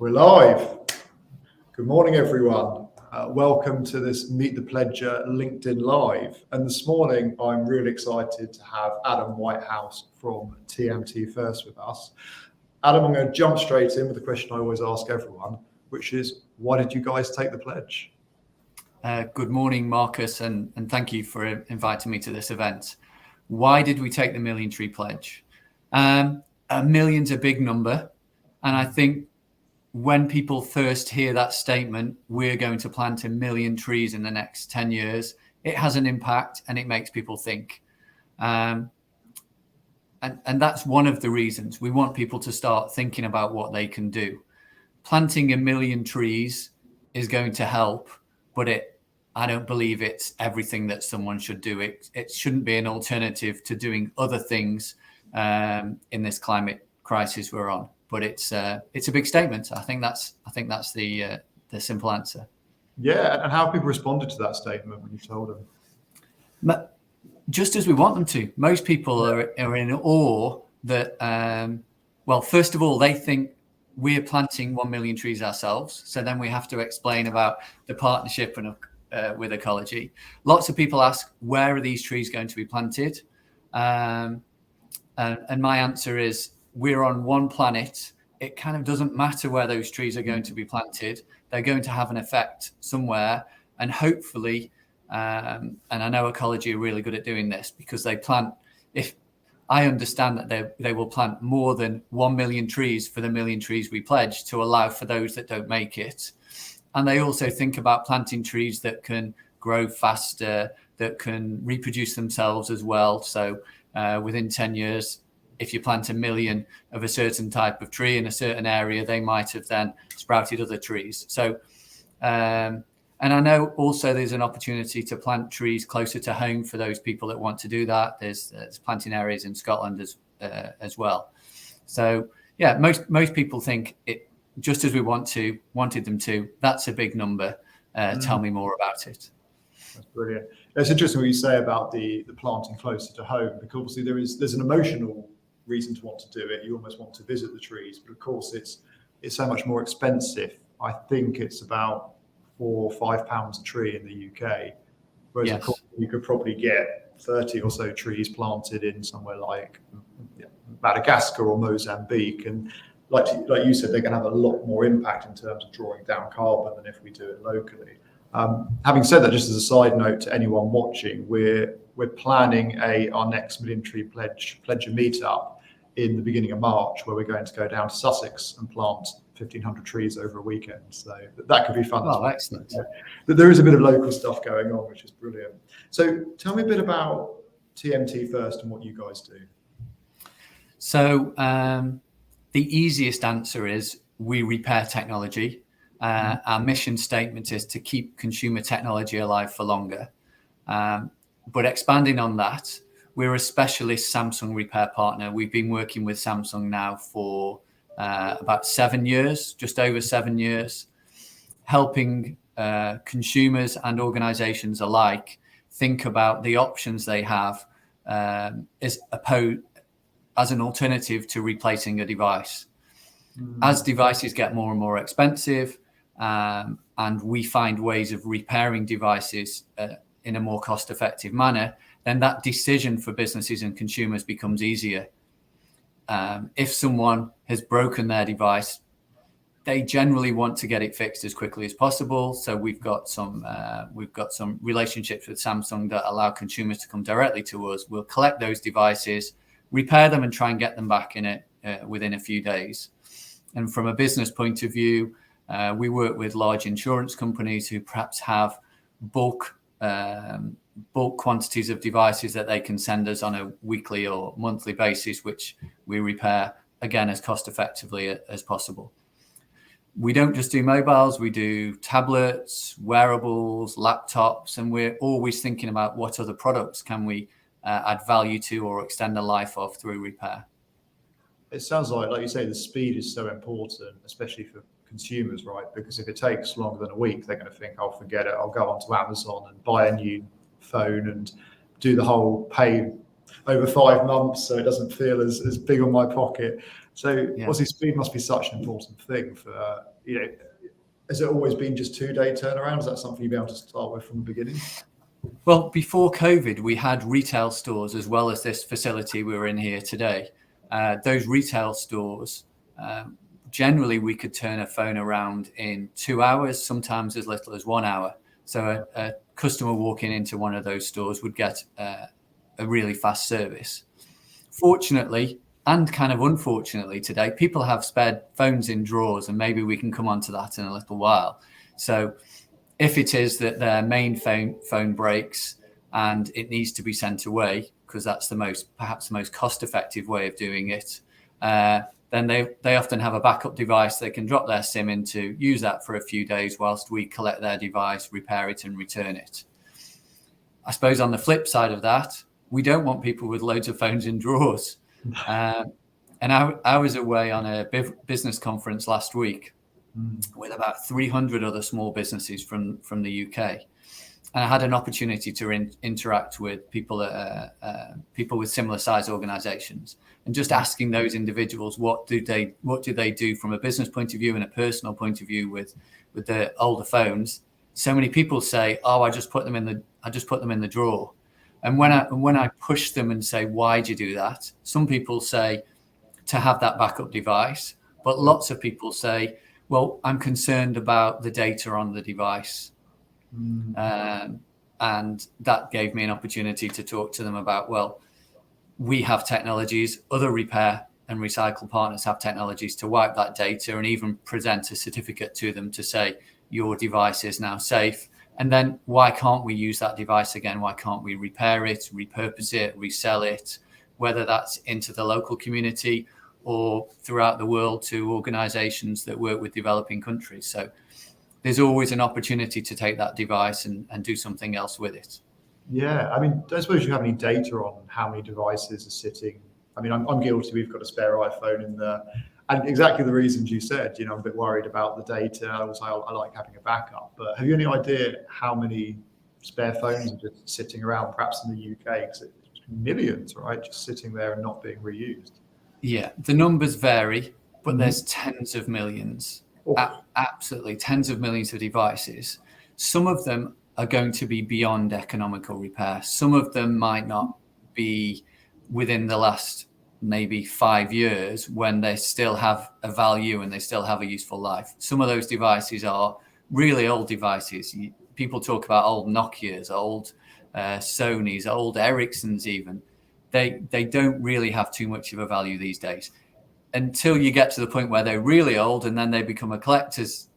We're live. Good morning, everyone. Welcome to this Meet the Pledger LinkedIn Live. And this morning, I'm really excited to have Adam Whitehouse from TMT First with us. Adam, I'm going to jump straight in with the question I always ask everyone, which is, why did you guys take the pledge? Good morning, Marcus, and thank you for inviting me to this event. Why did we take the Million Tree Pledge? A million's a big number, and I think when people first hear that statement, we're going to plant 1 million trees in the next 10 years, it has an impact and it makes people think. And that's one of the reasons we want people to start thinking about what they can do. Planting 1 million trees is going to help, but I don't believe it's everything that someone should do. It shouldn't be an alternative to doing other things in this climate crisis we're on. But it's a big statement. I think that's the simple answer. Yeah, and how have people responded to that statement when you told them? Just as we want them to. Most people are in awe that, well, first of all, they think we're planting 1 million trees ourselves. So then we have to explain about the partnership and with ecology. Lots of people ask, where are these trees going to be planted? And my answer is, we're on one planet. It kind of doesn't matter where those trees are going to be planted. They're going to have an effect somewhere. And hopefully, and I know ecology are really good at doing this because they plant, if I understand that they will plant more than 1 million trees for the 1 million trees we pledge to allow for those that don't make it. And they also think about planting trees that can grow faster, that can reproduce themselves as well. So within 10 years, if you plant 1 million of a certain type of tree in a certain area, they might have then sprouted other trees. So, and I know also there's an opportunity to plant trees closer to home for those people that want to do that. There's planting areas in Scotland as well. So yeah, most people think it just as we wanted them to. That's a big number. Tell me more about it. That's brilliant. It's interesting what you say about the planting closer to home, because obviously there's an emotional reason to want to do it. You almost want to visit the trees, but of course it's so much more expensive. I think it's about £4 or £5 a tree in the UK, whereas of course you could probably get 30 or so trees planted in somewhere like Madagascar or Mozambique, and like you said, they're going to have a lot more impact in terms of drawing down carbon than if we do it locally. Having said that, just as a side note to anyone watching, we're planning our next Million Tree Pledger meetup in the beginning of March, where we're going to go down to Sussex and plant 1,500 trees over a weekend. So that could be fun. Oh, excellent. Yeah. But there is a bit of local stuff going on, which is brilliant. So tell me a bit about TMT First and what you guys do. So the easiest answer is we repair technology. Our mission statement is to keep consumer technology alive for longer. But expanding on that, we're a specialist Samsung repair partner. We've been working with Samsung now for about 7 years, just over 7 years, helping consumers and organizations alike think about the options they have as an alternative to replacing a device. As devices get more and more expensive, and we find ways of repairing devices in a more cost-effective manner, then that decision for businesses and consumers becomes easier. If someone has broken their device, they generally want to get it fixed as quickly as possible. So we've got some relationships with Samsung that allow consumers to come directly to us. We'll collect those devices, repair them, and try and get them back in it within a few days. And from a business point of view, we work with large insurance companies who perhaps have bulk quantities of devices that they can send us on a weekly or monthly basis, which we repair, again, as cost effectively as possible. We don't just do mobiles, we do tablets, wearables, laptops, and we're always thinking about what other products can we add value to or extend the life of through repair. It sounds like you say, the speed is so important, especially for consumers, right? Because if it takes longer than a week, they're going to think, I'll forget it. I'll go onto Amazon and buy a new phone and do the whole pay over 5 months so it doesn't feel as big on my pocket. So obviously speed must be such an important thing for has it always been just 2-day turnaround? Is that something you'd be able to start with from the beginning? Well, before COVID, we had retail stores as well as this facility we're in here today. Those retail stores, generally we could turn a phone around in 2 hours, sometimes as little as 1 hour. So a customer walking into one of those stores would get a really fast service. Fortunately, and kind of unfortunately today, people have spare phones in drawers, and maybe we can come on to that in a little while. So if it is that their main phone breaks and it needs to be sent away, because that's perhaps the most cost-effective way of doing it, then they often have a backup device they can drop their SIM into, use that for a few days whilst we collect their device, repair it and return it. I suppose on the flip side of that, we don't want people with loads of phones in drawers. And I was away on a business conference last week with about 300 other small businesses from the UK. And I had an opportunity to interact with people with similar size organizations, and just asking those individuals what do they do from a business point of view and a personal point of view with the older phones. So many people say, "Oh, I just put them in the drawer." And when I push them and say, "Why do you do that?" Some people say to have that backup device, but lots of people say, "Well, I'm concerned about the data on the device." And that gave me an opportunity to talk to them about, well, we have technologies, other repair and recycle partners have technologies to wipe that data and even present a certificate to them to say your device is now safe. And then why can't we use that device again? Why can't we repair it, repurpose it, resell it, whether that's into the local community or throughout the world to organizations that work with developing countries? So there's always an opportunity to take that device and do something else with it. Yeah, I mean, I suppose you have any data on how many devices are sitting. I mean, I'm guilty. We've got a spare iPhone in there, and exactly the reasons you said. I'm a bit worried about the data. Also, I like having a backup. But have you any idea how many spare phones are just sitting around, perhaps in the UK? Because it's millions, right, just sitting there and not being reused. Yeah, the numbers vary, but there's tens of millions. Oh. Absolutely, tens of millions of devices. Some of them are going to be beyond economical repair. Some of them might not be within the last maybe 5 years when they still have a value and they still have a useful life. Some of those devices are really old devices. People talk about old Nokias, old Sonys, old Ericssons even. They don't really have too much of a value these days, until you get to the point where they're really old and then they become a collector's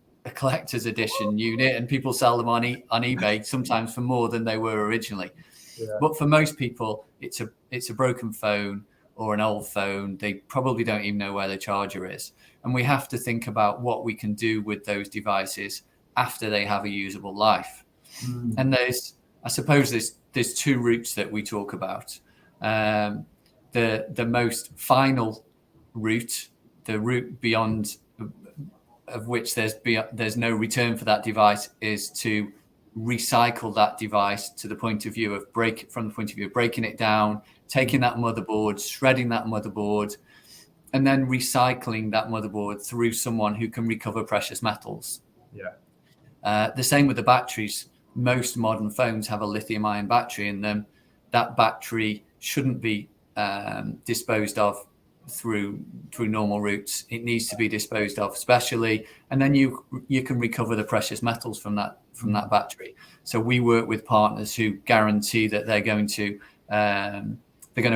edition unit, and people sell them on eBay sometimes for more than they were originally. Yeah. But for most people, it's a broken phone or an old phone. They probably don't even know where the charger is. And we have to think about what we can do with those devices after they have a usable life. And I suppose there's two routes that we talk about. The most final route, the route beyond of which there's no return for that device, is to recycle that device to the point of view of breaking it down, taking that motherboard, shredding that motherboard, and then recycling that motherboard through someone who can recover precious metals. Yeah. The same with the batteries. Most modern phones have a lithium-ion battery in them. That battery shouldn't be disposed of through normal routes. It needs to be disposed of specially, and then you can recover the precious metals from that battery. So we work with partners who guarantee that they're going to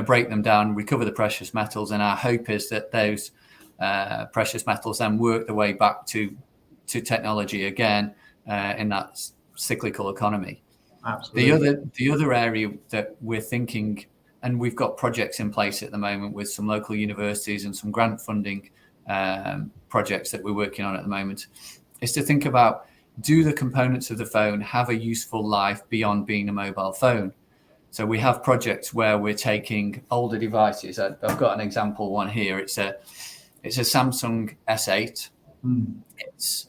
break them down, recover the precious metals, and our hope is that those precious metals then work their way back to technology again in that cyclical economy. Absolutely. The other area that we're thinking, and we've got projects in place at the moment with some local universities and some grant funding projects that we're working on at the moment, is to think about, do the components of the phone have a useful life beyond being a mobile phone? So we have projects where we're taking older devices. I've got an example one here. It's a Samsung S8. It's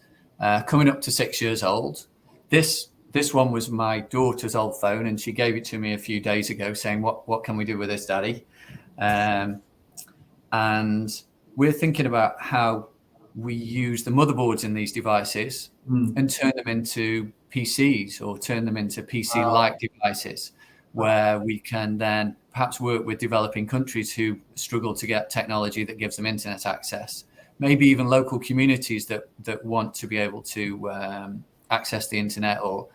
coming up to 6 years old. This one was my daughter's old phone, and she gave it to me a few days ago saying, what can we do with this, Daddy? And we're thinking about how we use the motherboards in these devices and turn them into PCs or turn them into PC-like devices, where we can then perhaps work with developing countries who struggle to get technology that gives them internet access, maybe even local communities that want to be able to access the internet or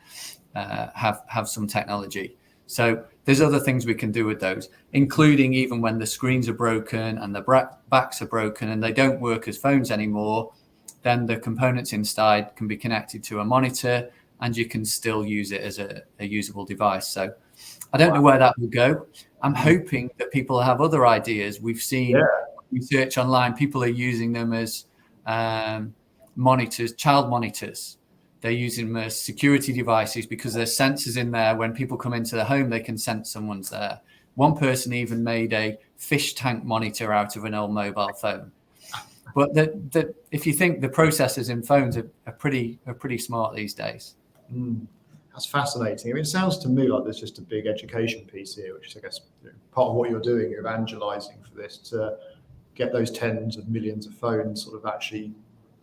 have some technology. So there's other things we can do with those, including even when the screens are broken and the backs are broken and they don't work as phones anymore, then the components inside can be connected to a monitor and you can still use it as a usable device. So I don't know where that will go. I'm hoping that people have other ideas. We've seen research online. People are using them as monitors, child monitors. They're using them as security devices because there's sensors in there. When people come into the home, they can sense someone's there. One person even made a fish tank monitor out of an old mobile phone. But if you think the processors in phones are pretty smart these days. That's fascinating. I mean, it sounds to me like there's just a big education piece here, which is, I guess, part of what you're doing, you're evangelizing for this to get those tens of millions of phones sort of actually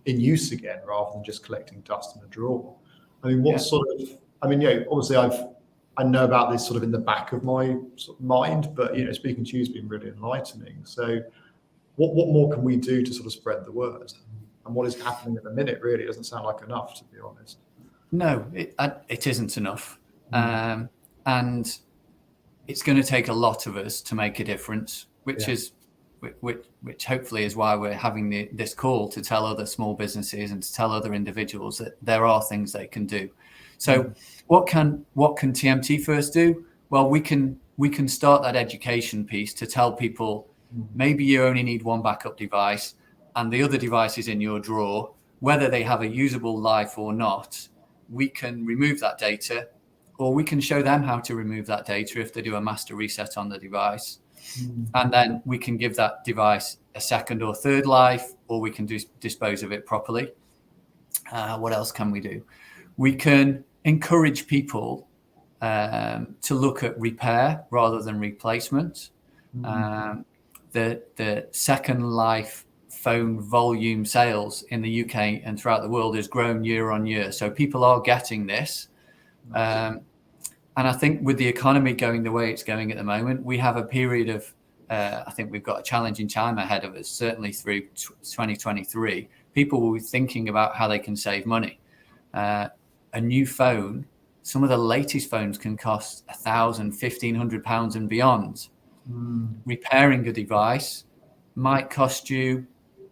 in use again, rather than just collecting dust in a drawer. I mean, obviously I know about this sort of in the back of my sort of mind, but speaking to you has been really enlightening. So what more can we do to sort of spread the word? And what is happening at the minute really doesn't sound like enough, to be honest. No, it isn't enough. And it's going to take a lot of us to make a difference, which hopefully is why we're having this call, to tell other small businesses and to tell other individuals that there are things they can do. So what can TMT First do? Well, we can start that education piece to tell people maybe you only need one backup device and the other device is in your drawer, whether they have a usable life or not. We can remove that data, or we can show them how to remove that data if they do a master reset on the device. And then we can give that device a second or third life, or we can dispose of it properly. What else can we do? We can encourage people to look at repair rather than replacement. The second life phone volume sales in the UK and throughout the world has grown year on year. So people are getting this. And I think with the economy going the way it's going at the moment, we have a period of, I think we've got a challenging time ahead of us, certainly through 2023. People will be thinking about how they can save money. A new phone, some of the latest phones can cost £1,000, £1,500 and beyond. Repairing a device might cost you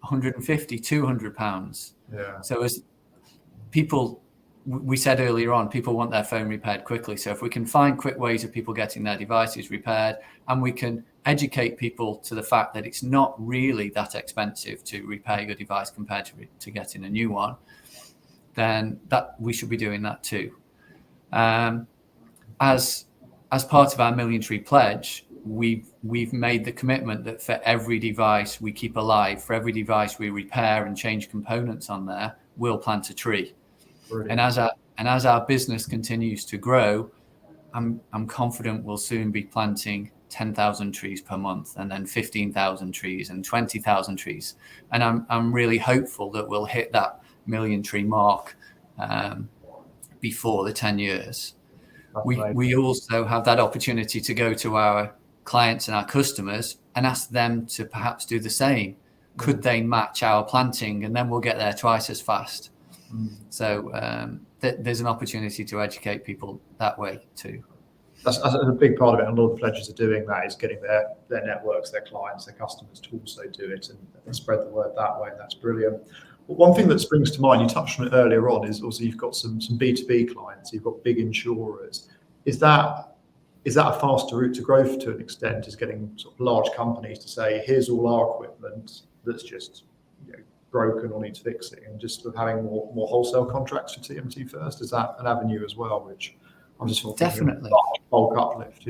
£150, £200. So as people, we said earlier on, people want their phone repaired quickly. So if we can find quick ways of people getting their devices repaired, and we can educate people to the fact that it's not really that expensive to repair your device compared to getting a new one, then that we should be doing that too. As part of our Million Tree Pledge, we've made the commitment that for every device we keep alive, for every device we repair and change components on there, we'll plant a tree. Brilliant. And as our business continues to grow, I'm confident we'll soon be planting 10,000 trees per month, and then 15,000 trees and 20,000 trees. And I'm really hopeful that we'll hit that million tree mark before the 10 years. We also have that opportunity to go to our clients and our customers and ask them to perhaps do the same. Could they match our planting? And then we'll get there twice as fast. So there's an opportunity to educate people that way too. That's a big part of it. And a lot of the pledges are doing that, is getting their networks, their clients, their customers to also do it and spread the word that way. And that's brilliant. But one thing that springs to mind, you touched on it earlier on, is also you've got some B2B clients, you've got big insurers. Is that a faster route to growth to an extent, is getting sort of large companies to say, here's all our equipment that's just broken or needs fixing, and just sort of having more wholesale contracts for TMT First? Is that an avenue as well, which I'm just sort of definitely bulk uplift?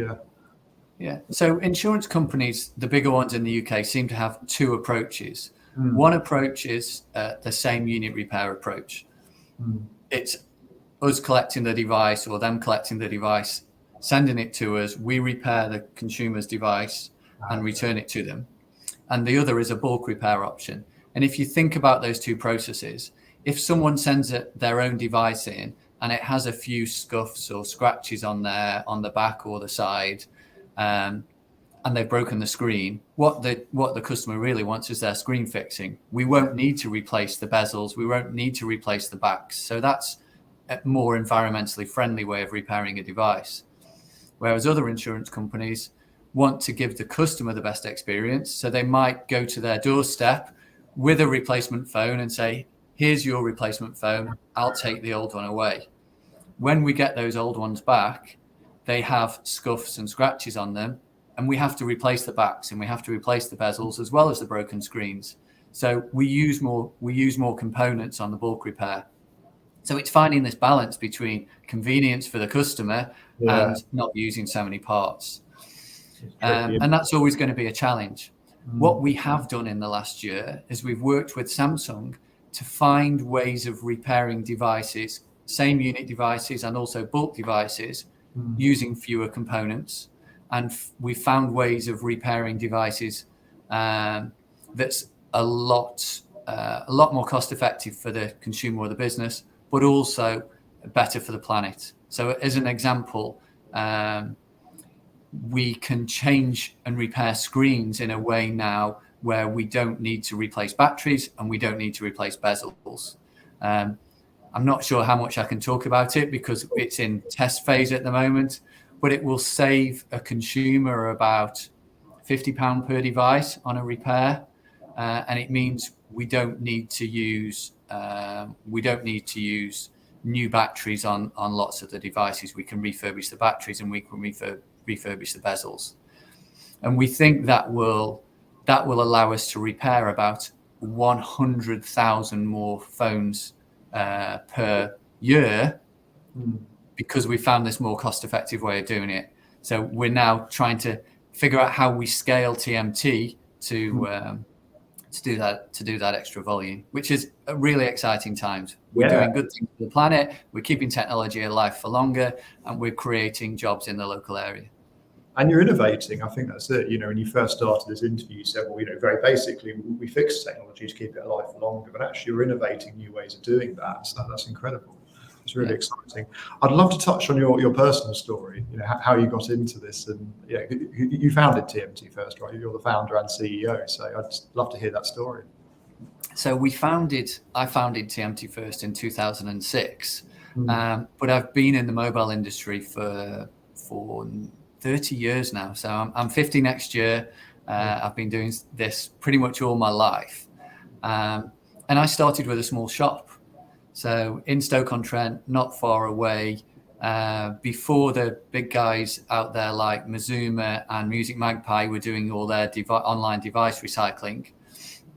Yeah. So insurance companies, the bigger ones in the UK, seem to have two approaches. One approach is the same unit repair approach. It's us collecting the device or them collecting the device, sending it to us. We repair the consumer's device and return it to them. And the other is a bulk repair option. And if you think about those two processes, if someone sends their own device in and it has a few scuffs or scratches on the back or the side, and they've broken the screen, what the customer really wants is their screen fixing. We won't need to replace the bezels. We won't need to replace the backs. So that's a more environmentally friendly way of repairing a device. Whereas other insurance companies want to give the customer the best experience. So they might go to their doorstep with a replacement phone and say, here's your replacement phone. I'll take the old one away. When we get those old ones back, they have scuffs and scratches on them, and we have to replace the backs and we have to replace the bezels as well as the broken screens. So we use more components on the bulk repair. So it's finding this balance between convenience for the customer and not using so many parts. And that's always going to be a challenge. What we have done in the last year is we've worked with Samsung to find ways of repairing devices, same unit devices and also bulk devices, using fewer components. And we found ways of repairing devices that's a lot more cost effective for the consumer or the business, but also better for the planet. So as an example, we can change and repair screens in a way now where we don't need to replace batteries and we don't need to replace bezels. I'm not sure how much I can talk about it because it's in test phase at the moment, but it will save a consumer about £50 per device on a repair. And it means we don't need to use new batteries on lots of the devices. We can refurbish the batteries and we can refurbish the bezels. And we think that will allow us to repair about 100,000 more phones per year, because we found this more cost-effective way of doing it. So we're now trying to figure out how we scale TMT to do that extra volume, which is really exciting times. We're doing good things for the planet. We're keeping technology alive for longer, and we're creating jobs in the local area. And you're innovating. I think that's it. When you first started this interview, you said, well, very basically, we fix technology to keep it alive for longer, but actually you're innovating new ways of doing that. So that's incredible. It's really exciting. I'd love to touch on your personal story, how you got into this. And you founded TMT First, right? You're the founder and CEO. So I'd love to hear that story. So I founded TMT First in 2006, but I've been in the mobile industry for 30 years now. So I'm 50 next year. I've been doing this pretty much all my life. And I started with a small shop. So in Stoke-on-Trent, not far away, before the big guys out there like Mazuma and Music Magpie were doing all their online device recycling.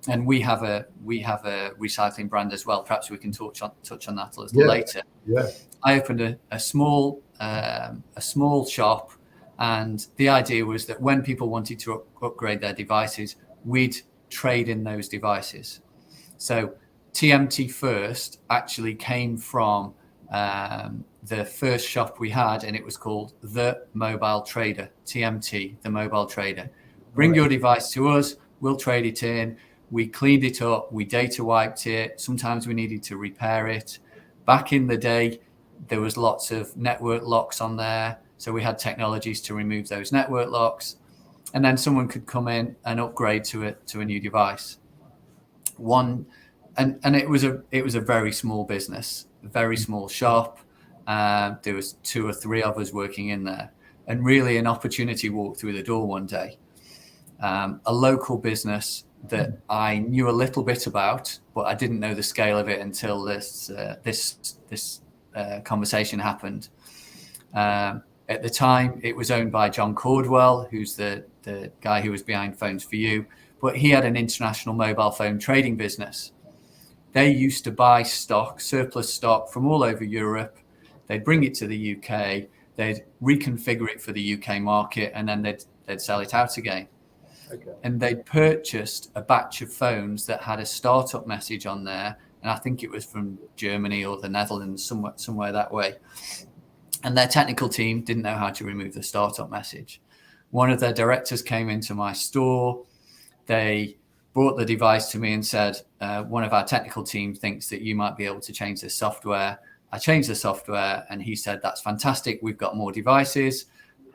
And we have a recycling brand as well. Perhaps we can touch on that a little later. Yeah. I opened a small shop, and the idea was that when people wanted to upgrade their devices, we'd trade in those devices. So TMT First actually came from the first shop we had, and it was called The Mobile Trader, TMT, The Mobile Trader. Bring your device to us, we'll trade it in. We cleaned it up, we data wiped it. Sometimes we needed to repair it. Back in the day, there was lots of network locks on there. So we had technologies to remove those network locks. And then someone could come in and upgrade to a new device. And it was a very small business, a very small shop. There was 2 or 3 of us working in there, and really an opportunity walked through the door one day. A local business that I knew a little bit about, but I didn't know the scale of it until this conversation happened. At the time, it was owned by John Cordwell, who's the guy who was behind Phones for You, but he had an international mobile phone trading business. They used to buy surplus stock from all over Europe. They'd bring it to the UK, they'd reconfigure it for the UK market, and then they'd sell it out again. Okay. And they'd purchased a batch of phones that had a startup message on there, and I think it was from Germany or the Netherlands, somewhere that way. And their technical team didn't know how to remove the startup message. One of their directors came into my store. They brought the device to me and said, one of our technical team thinks that you might be able to change this software. I changed the software and he said, that's fantastic. We've got more devices.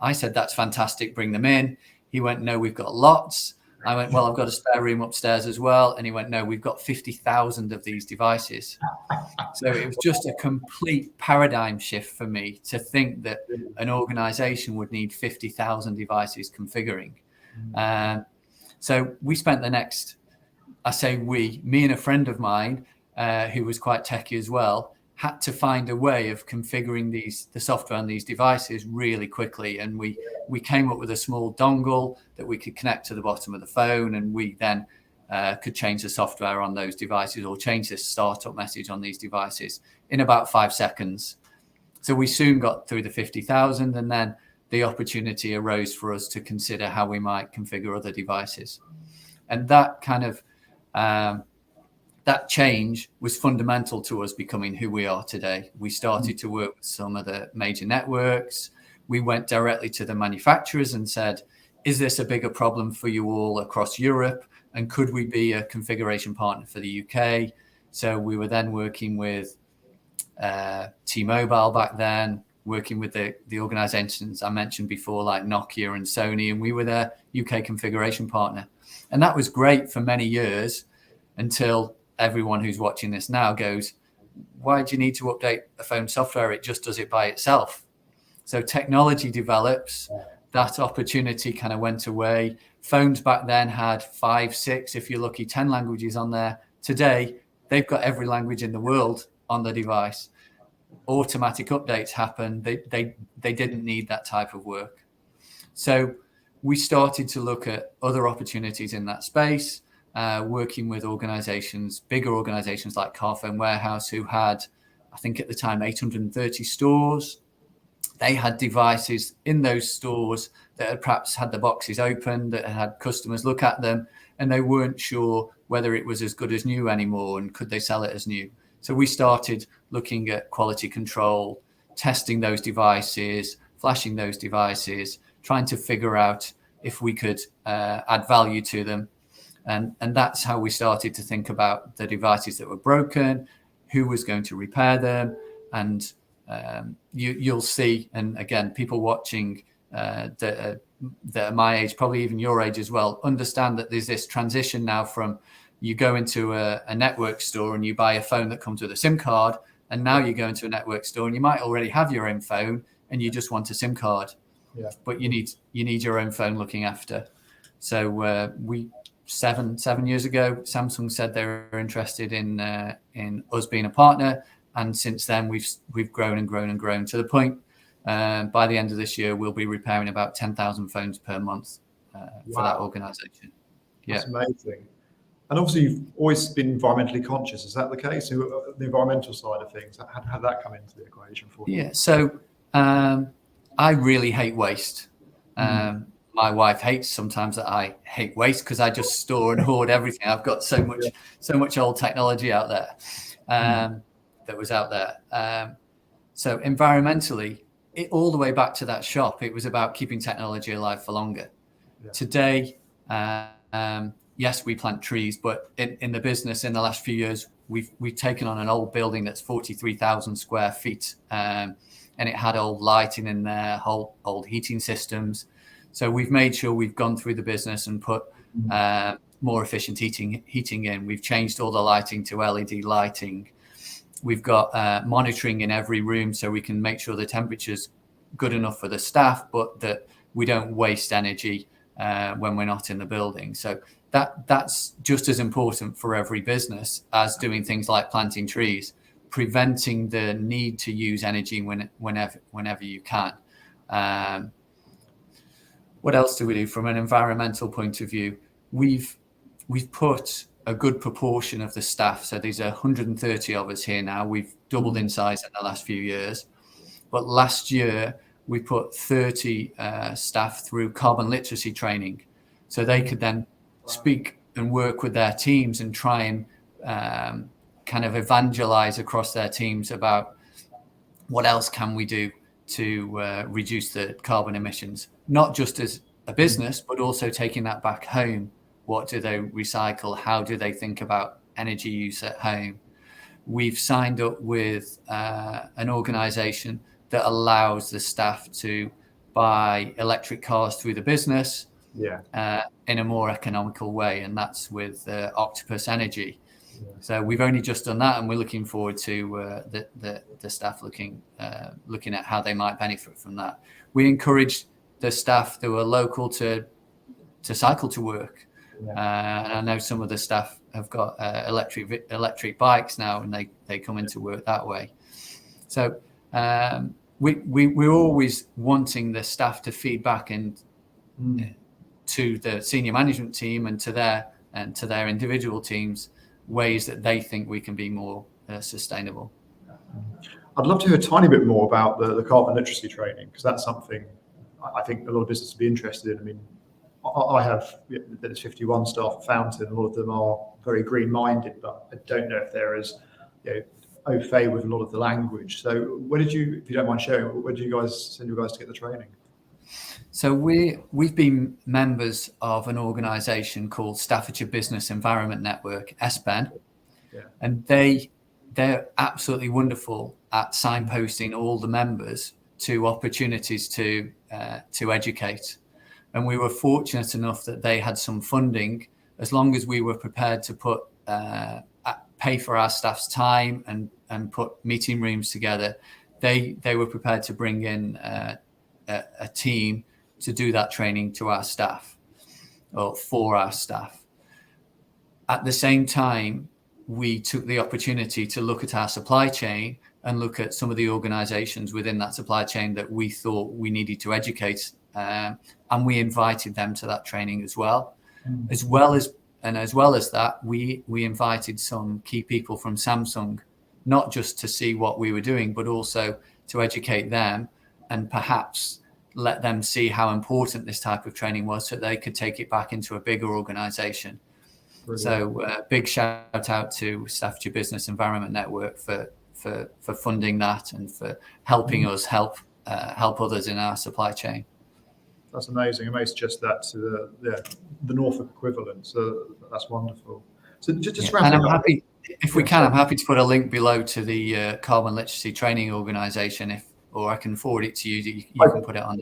I said, that's fantastic. Bring them in. He went, no, we've got lots. I went, well, I've got a spare room upstairs as well. And he went, no, we've got 50,000 of these devices. So it was just a complete paradigm shift for me to think that an organization would need 50,000 devices configuring. So we spent the next, I say me and a friend of mine who was quite techy as well, had to find a way of configuring the software on these devices really quickly. And we came up with a small dongle that we could connect to the bottom of the phone, and we then could change the software on those devices or change the startup message on these devices in about 5 seconds. So we soon got through the 50,000, and then the opportunity arose for us to consider how we might configure other devices. And that kind of that change was fundamental to us becoming who we are today. We started to work with some of the major networks. We went directly to the manufacturers and said, is this a bigger problem for you all across Europe? And could we be a configuration partner for the UK? So we were then working with T-Mobile back then, working with the organizations I mentioned before, like Nokia and Sony, and we were their UK configuration partner. And that was great for many years until everyone who's watching this now goes, why do you need to update a phone software? It just does it by itself. So technology develops, that opportunity kind of went away. Phones back then had 5, 6, if you're lucky, 10 languages on there. Today, they've got every language in the world on the device. Automatic updates happen. They didn't need that type of work. So we started to look at other opportunities in that space, working with organizations, bigger organizations like Carphone Warehouse, who had, I think at the time, 830 stores. They had devices in those stores that had perhaps had the boxes open, that had customers look at them, and they weren't sure whether it was as good as new anymore and could they sell it as new. So we started looking at quality control, testing those devices, flashing those devices, trying to figure out if we could add value to them. And that's how we started to think about the devices that were broken, who was going to repair them. And you'll see, and again, people watching that are my age, probably even your age as well, understand that there's this transition now from you go into a network store and you buy a phone that comes with a SIM card, and now you go into a network store and you might already have your own phone and you just want a SIM card, but you need your own phone looking after. So we 7 years ago, Samsung said they were interested in us being a partner, and since then we've grown and grown and grown to the point. By the end of this year, we'll be repairing about 10,000 phones per month for that organisation. That's amazing. And obviously, you've always been environmentally conscious. Is that the case? The environmental side of things, how did that come into the equation for you? Yeah. So I really hate waste. My wife hates sometimes that I hate waste because I just store and hoard everything. I've got so much old technology out there that was out there. So environmentally, all the way back to that shop, it was about keeping technology alive for longer. Yeah. Today, yes, we plant trees, but in the business in the last few years, we've taken on an old building that's 43,000 square feet, and it had old lighting in there, old heating systems. So we've made sure we've gone through the business and put more efficient heating in. We've changed all the lighting to LED lighting. We've got monitoring in every room so we can make sure the temperature's good enough for the staff, but that we don't waste energy when we're not in the building. So that's just as important for every business as doing things like planting trees, preventing the need to use energy whenever you can. What else do we do from an environmental point of view? We've put a good proportion of the staff. So there's 130 of us here now. We've doubled in size in the last few years. But last year, we put 30 staff through carbon literacy training. So they could then speak and work with their teams and try and kind of evangelize across their teams about what else can we do to reduce the carbon emissions, not just as a business, but also taking that back home What do they recycle? How do they think about energy use at home? We've signed up with an organisation that allows the staff to buy electric cars through the business in a more economical way, and that's with Octopus Energy. Yeah. So we've only just done that, and we're looking forward to the staff looking at how they might benefit from that. We encourage the staff that are local to cycle to work. And I know some of the staff have got electric bikes now, and they come into work that way. So we're always wanting the staff to feed back to the senior management team and to their individual teams ways that they think we can be more sustainable. I'd love to hear a tiny bit more about the carbon literacy training, because that's something I think a lot of businesses would be interested in. I mean, I have, there's 51 staff at Fountain. A lot of them are very green-minded, but I don't know if they're as au fait with a lot of the language. So where did you, if you don't mind sharing, where did you guys send you guys to get the training? So we've been members of an organisation called Staffordshire Business Environment Network, SBEN, and they're absolutely wonderful at signposting all the members to opportunities to educate. And we were fortunate enough that they had some funding, as long as we were prepared to pay for our staff's time and put meeting rooms together. They were prepared to bring in a team to do that training to our staff, or for our staff. At the same time, we took the opportunity to look at our supply chain and look at some of the organizations within that supply chain that we thought we needed to educate. And we invited them to that training as well. As well as that, we invited some key people from Samsung, not just to see what we were doing, but also to educate them and perhaps let them see how important this type of training was, so they could take it back into a bigger organization. Brilliant. So big shout out to Staffordshire Business Environment Network for funding that and for helping us help others in our supply chain. That's amazing. I may suggest that to the Norfolk equivalent. So that's wonderful. So just and I'm happy, if we can, I'm happy to put a link below to the Carbon Literacy Training Organisation, or I can forward it to you. You can put it on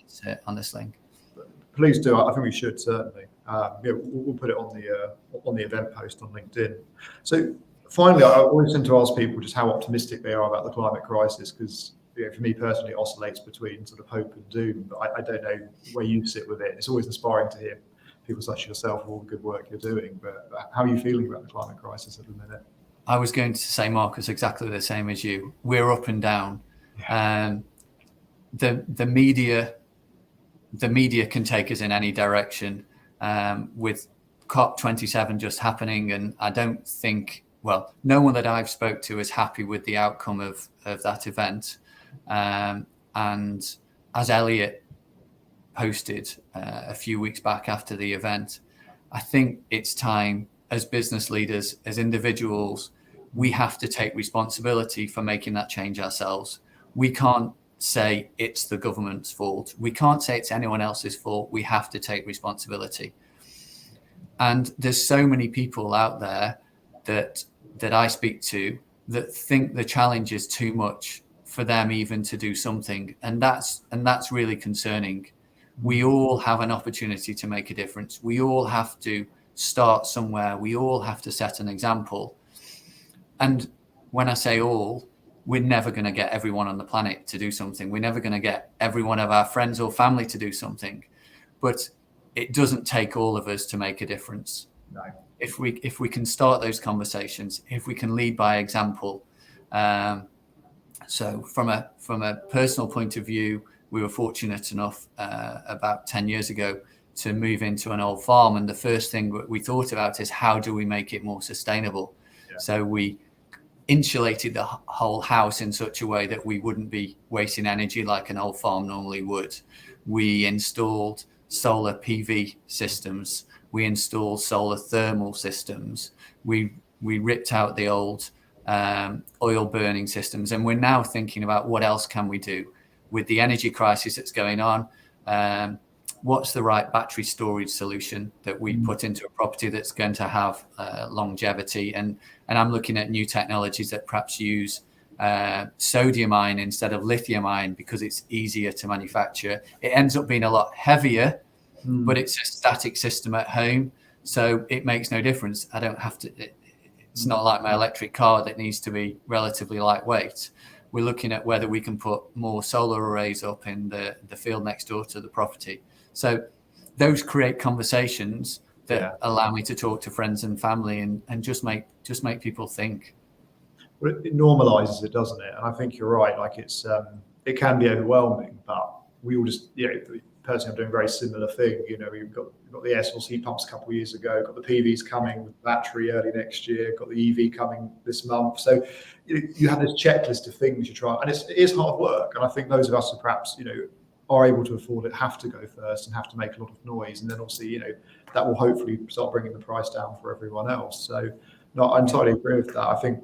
this link. Please do. I think we should certainly. We'll put it on the event post on LinkedIn. So finally, I always tend to ask people just how optimistic they are about the climate crisis, because for me personally, it oscillates between sort of hope and doom. But I don't know where you sit with it. It's always inspiring to hear people such as yourself, all the good work you're doing. But how are you feeling about the climate crisis at the minute? I was going to say, Marcus, exactly the same as you. We're up and down. The media can take us in any direction. With COP27 just happening, and I don't think, no one that I've spoke to is happy with the outcome of that event. And as Elliot posted a few weeks back after the event, I think it's time, as business leaders, as individuals, we have to take responsibility for making that change ourselves. We can't say it's the government's fault. We can't say it's anyone else's fault. We have to take responsibility. And there's so many people out there that I speak to that think the challenge is too much for them even to do something. And that's really concerning. We all have an opportunity to make a difference. We all have to start somewhere. We all have to set an example. And when I say all, we're never going to get everyone on the planet to do something. We're never going to get every one of our friends or family to do something. But it doesn't take all of us to make a difference. No. If we can start those conversations, if we can lead by example. So from a personal point of view, we were fortunate enough about 10 years ago to move into an old farm. And the first thing we thought about is, how do we make it more sustainable? Yeah. So we insulated the whole house in such a way that we wouldn't be wasting energy like an old farm normally would. We installed solar PV systems. We installed solar thermal systems. We ripped out the old oil burning systems. And we're now thinking about what else can we do with the energy crisis that's going on. what's the right battery storage solution that we put into a property that's going to have longevity. And I'm looking at new technologies that perhaps use sodium ion instead of lithium ion because it's easier to manufacture. It ends up being a lot heavier, but it's a static system at home, so it makes no difference. I don't have to. It's not like my electric car that needs to be relatively lightweight. We're looking at whether we can put more solar arrays up in the field next door to the property. So those create conversations that allow me to talk to friends and family and just make people think. Well, it normalizes it, doesn't it? And I think you're right. Like it can be overwhelming, but we all just, personally, I'm doing a very similar thing. We've got the air source heat pumps a couple of years ago, got the PVs coming with battery early next year, got the EV coming this month. So you have this checklist of things you try, and it is hard work. And I think those of us who perhaps, are able to afford it have to go first and have to make a lot of noise. And then obviously, that will hopefully start bringing the price down for everyone else. So no, I entirely agree with that. I think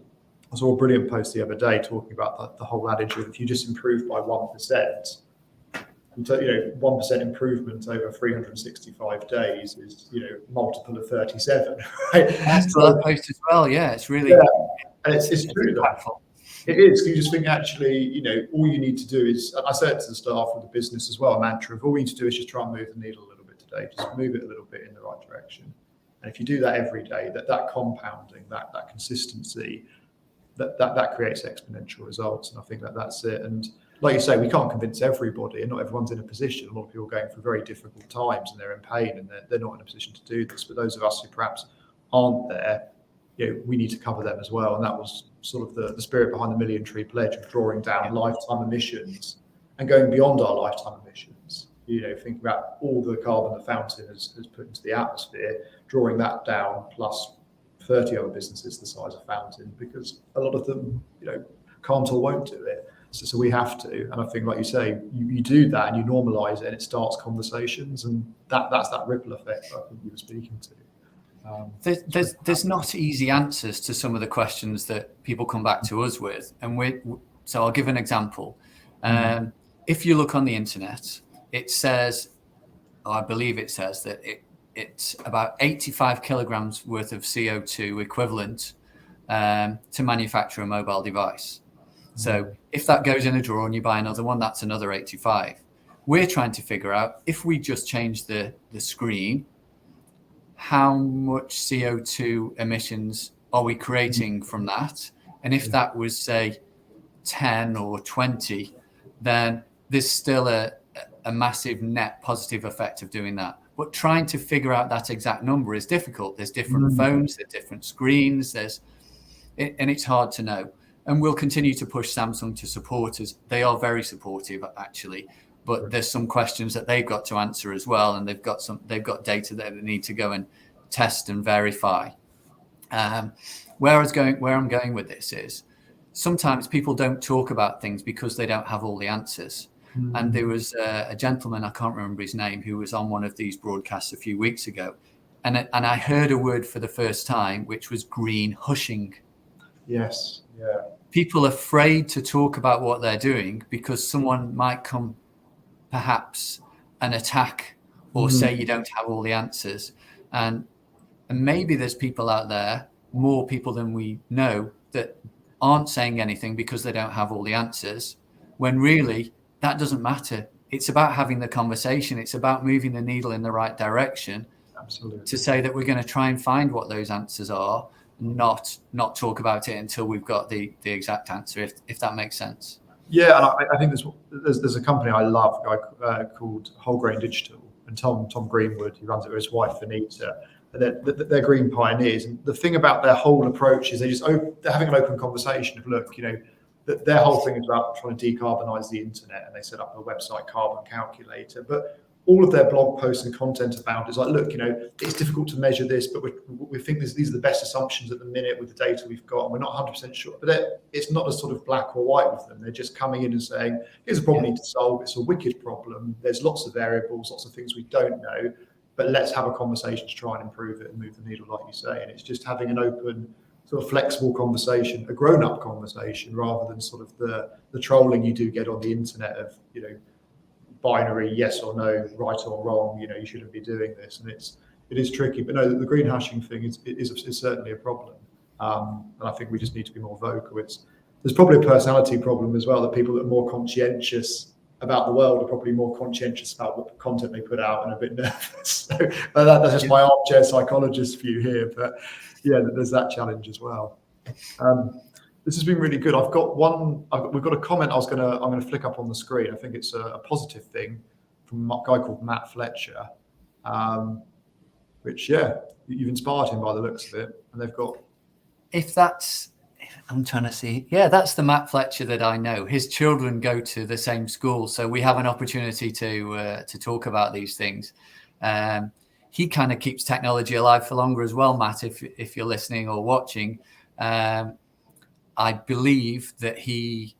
I saw a brilliant post the other day talking about the whole adage of if you just improve by 1%, 1% improvement over 365 days is, multiple of 37. Right? That's that post as well. Yeah, it's really, and it's true. It is. You just think actually, all you need to do is, and I say it to the staff of the business as well, a mantra of all we need to do is just try and move the needle a little bit today, just move it a little bit in the right direction. And if you do that every day, that compounding, that consistency, that creates exponential results. And I think that's it. And like you say, we can't convince everybody, and not everyone's in a position. A lot of people are going through very difficult times and they're in pain and they're not in a position to do this. But those of us who perhaps aren't there, we need to cover them as well. And that was sort of the spirit behind the Million Tree Pledge of drawing down lifetime emissions and going beyond our lifetime emissions. Thinking about all the carbon the fountain has put into the atmosphere, drawing that down plus 30 other businesses the size of Fountain, because a lot of them, can't or won't do it. So we have to. And I think, like you say, you do that and you normalise it and it starts conversations, and that's that ripple effect I think you were speaking to. There's not easy answers to some of the questions that people come back to us with, and so I'll give an example. If you look on the internet, it says, I believe it says that it's about 85 kilograms worth of CO2 equivalent to manufacture a mobile device. So if that goes in a drawer and you buy another one, that's another 85. We're trying to figure out, if we just change the screen, how much CO2 emissions are we creating from that? And if that was, say, 10 or 20, then there's still a massive net positive effect of doing that. But trying to figure out that exact number is difficult. There's different phones, there's different screens, and it's hard to know. And we'll continue to push Samsung to support us. They are very supportive, actually. But there's some questions that they've got to answer as well, and they've got data that they need to go and test and verify. Where I'm going with this is sometimes people don't talk about things because they don't have all the answers. And there was a gentleman, I can't remember his name, who was on one of these broadcasts a few weeks ago, and I heard a word for the first time, which was green hushing. Yes. Yeah. People are afraid to talk about what they're doing because someone might come perhaps and attack or say you don't have all the answers. And maybe there's people out there, more people than we know, that aren't saying anything because they don't have all the answers, when really that doesn't matter. It's about having the conversation. It's about moving the needle in the right direction. Absolutely. To say that we're going to try and find what those answers are, not talk about it until we've got the exact answer, if that makes sense. Yeah, and I think there's a company I love, a guy called Whole Grain Digital, and Tom Greenwood, he runs it with his wife Anita. They're green pioneers, and the thing about their whole approach is they're having an open conversation of, look, their whole thing is about trying to decarbonize the internet, and they set up a website, Carbon Calculator. But all of their blog posts and content about it is like, look, it's difficult to measure this, but we think these are the best assumptions at the minute with the data we've got, and we're not 100% sure. But it's not a sort of black or white with them. They're just coming in and saying, here's a problem we need to solve. It's a wicked problem. There's lots of variables, lots of things we don't know, but let's have a conversation to try and improve it and move the needle, like you say. And it's just having an open, sort of flexible conversation, a grown-up conversation, rather than sort of the trolling you do get on the internet of, binary yes or no, right or wrong. You shouldn't be doing this, and it is tricky. But no, the green hashing thing is certainly a problem, and I think we just need to be more vocal. There's probably a personality problem as well, that people that are more conscientious about the world are probably more conscientious about what content they put out and a bit nervous. So that's just my armchair psychologist view here, but yeah, there's that challenge as well. This has been really good. We've got a comment I'm gonna flick up on the screen. I think it's a positive thing from a guy called Matt Fletcher, which you've inspired him by the looks of it, and they've got. I'm trying to see. Yeah, that's the Matt Fletcher that I know. His children go to the same school, so we have an opportunity to talk about these things. He kind of keeps technology alive for longer as well, Matt. If you're listening or watching, I believe that he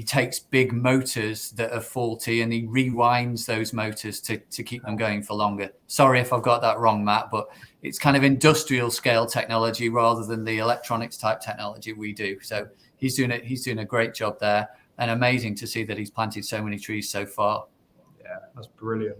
takes big motors that are faulty and he rewinds those motors to keep them going for longer. Sorry if I've got that wrong, Matt, but it's kind of industrial scale technology rather than the electronics type technology we do. So he's doing a great job there, and amazing to see that he's planted so many trees so far. Yeah, that's brilliant.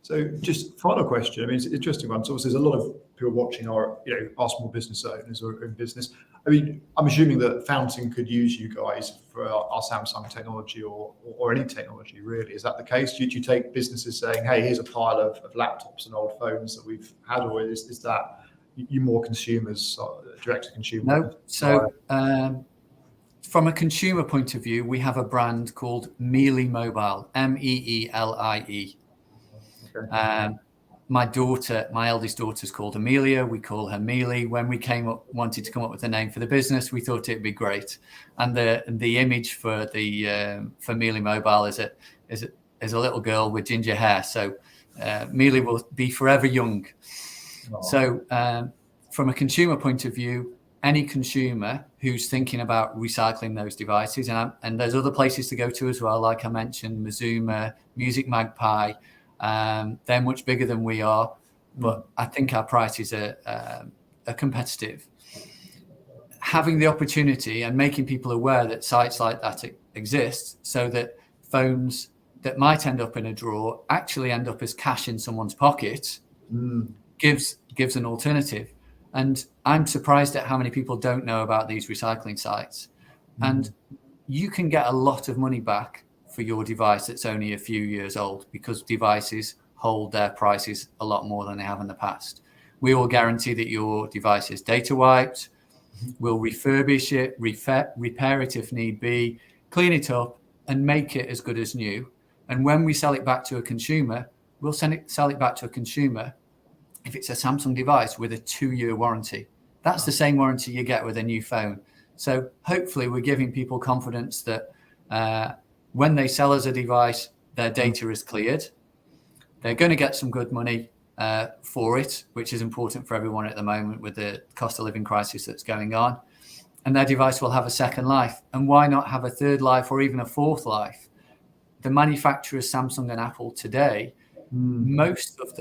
So just final question. I mean, it's an interesting one. So obviously there's a lot of people watching our small business owners or in business. I mean, I'm assuming that Fountain could use you guys for our Samsung technology or any technology, really. Is that the case? Do you take businesses saying, hey, here's a pile of laptops and old phones that we've had, or is that you more consumers, direct to consumer? No. So from a consumer point of view, we have a brand called Mealy Mobile, Meelie. Okay. My eldest daughter's called Amelia. We call her Mealy. When we wanted to come up with a name for the business, we thought it'd be great. And the image for Mealy Mobile is a little girl with ginger hair. So Mealy will be forever young. Oh. So from a consumer point of view, any consumer who's thinking about recycling those devices, and there's other places to go to as well, like I mentioned, Mazuma, Music Magpie. They're much bigger than we are, but I think our prices are competitive. Having the opportunity and making people aware that sites like that exist, so that phones that might end up in a drawer actually end up as cash in someone's pocket, gives an alternative. And I'm surprised at how many people don't know about these recycling sites. And you can get a lot of money back for your device that's only a few years old, because devices hold their prices a lot more than they have in the past. We will guarantee that your device is data wiped. We'll refurbish it, repair it if need be, clean it up and make it as good as new. And when we sell it back to a consumer, we'll sell it back to a consumer if it's a Samsung device with a 2-year warranty. That's the same warranty you get with a new phone. So hopefully we're giving people confidence that when they sell us a device, their data is cleared. They're going to get some good money for it, which is important for everyone at the moment with the cost of living crisis that's going on. And their device will have a second life. And why not have a third life or even a fourth life? The manufacturers, Samsung and Apple today, most of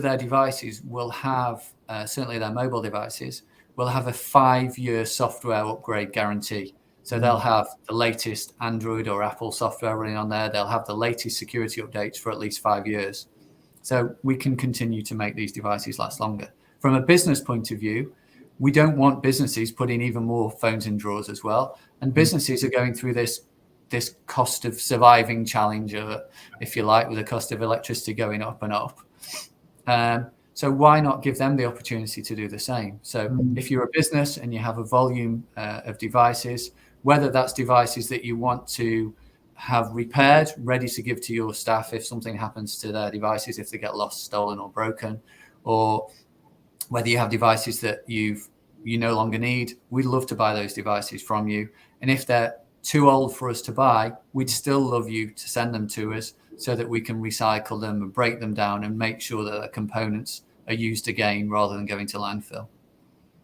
their devices will have, certainly their mobile devices, will have a 5-year software upgrade guarantee. So they'll have the latest Android or Apple software running on there. They'll have the latest security updates for at least 5 years. So we can continue to make these devices last longer. From a business point of view, we don't want businesses putting even more phones in drawers as well. And businesses are going through this cost of surviving challenge, if you like, with the cost of electricity going up and up. So why not give them the opportunity to do the same? So if you're a business and you have a volume of devices, whether that's devices that you want to have repaired, ready to give to your staff if something happens to their devices, if they get lost, stolen or broken, or whether you have devices that you no longer need, we'd love to buy those devices from you. And if they're too old for us to buy, we'd still love you to send them to us so that we can recycle them and break them down and make sure that the components are used again rather than going to landfill.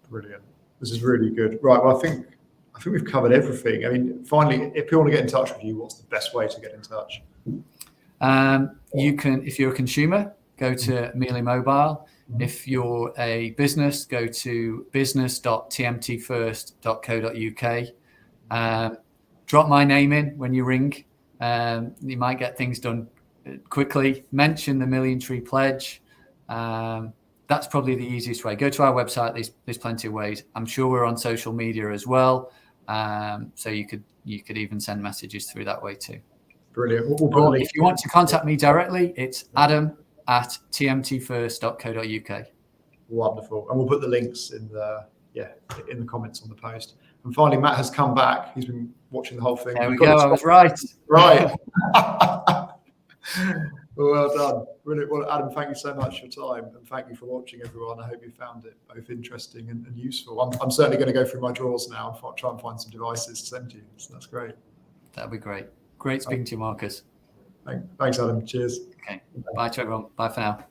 Brilliant. This is really good. Right. Well, I think we've covered everything. I mean, finally, if people want to get in touch with you, what's the best way to get in touch? You can, if you're a consumer, go to Mealy Mobile. If you're a business, go to business.tmtfirst.co.uk. Drop my name in when you ring. You might get things done quickly mention the Million Tree Pledge. That's probably the easiest way. Go to our website. There's plenty of ways. I'm sure we're on social media as well. So you could even send messages through that way too. Brilliant. We'll put a Or link. if you want to contact me directly, it's adam@tmtfirst.co.uk. Wonderful. And we'll put the links in the comments on the post. And finally, Matt has come back. He's been watching the whole thing. There we go. I was right. Right. Well done. Brilliant. Well, Adam, thank you so much for your time, and thank you for watching, everyone. I hope you found it both interesting and useful. I'm certainly going to go through my drawers now and try and find some devices to send to you. So that's great. That'd be great. Great speaking to you, Marcus. Thanks, Adam. Cheers. Okay. Bye to everyone. Bye for now.